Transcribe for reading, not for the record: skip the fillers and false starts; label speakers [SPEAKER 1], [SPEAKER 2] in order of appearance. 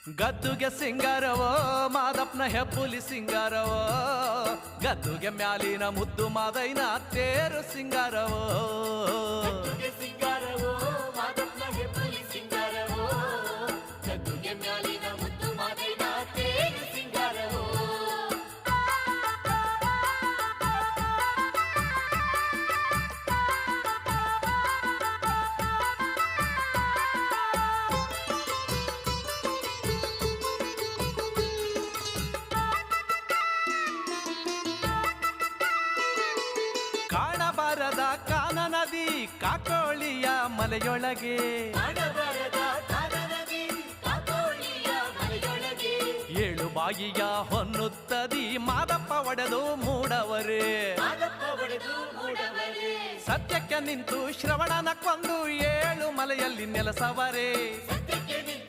[SPEAKER 1] ಗದ್ದುಗೆ ಸಿಂಗಾರವೋ ಮಾದಪ್ಪನ ಹೆಬ್ಬುಲಿ ಸಿಂಗಾರವೋ ಗದ್ದುಗೆ ಮ್ಯಾಲಿನ ಮುದ್ದು ಮಾದೈನ ತೇರು ಸಿಂಗಾರವೋ
[SPEAKER 2] ಗದ್ದುಗೆ ಸಿಂಗಾರವೋ ಮಾದಪ್ಪನ ಹೆಬ್ಬುಲಿ ಸಿಂಗಾರವೋ ಗದ್ದುಗೆ ಮ್ಯಾಲಿನ ಮುದ್ದು ಮಾದೈನ ತೇರು ಸಿಂಗಾರವೋ
[SPEAKER 1] ಕಾಣಬಾರದ ಕಾನ ನದಿ ಕಾಕೋಳಿಯ ಮಲೆಯೊಳಗೆ
[SPEAKER 2] ಕಾಣಬಾರದ ಕಾನನದಿ ಕಾಕೋಳಿಯ ಮನೆಯೊಳಗೆ
[SPEAKER 1] ಏಳು ಬಾಯಿಯ ಹೊನ್ನುತ್ತದಿ ಮಾದಪ್ಪ ಒಡೆದು ಮೂಡವರೇ
[SPEAKER 2] ಮಾದಪ್ಪ ಒಡೆದು ಮೂಡವರೇ
[SPEAKER 1] ಸತ್ಯಕ್ಕೆ ನಿಂತು ಶ್ರವಣನ ಕೊಂದು ಏಳು ಮಲೆಯಲ್ಲಿ ನೆಲೆಸವರೇ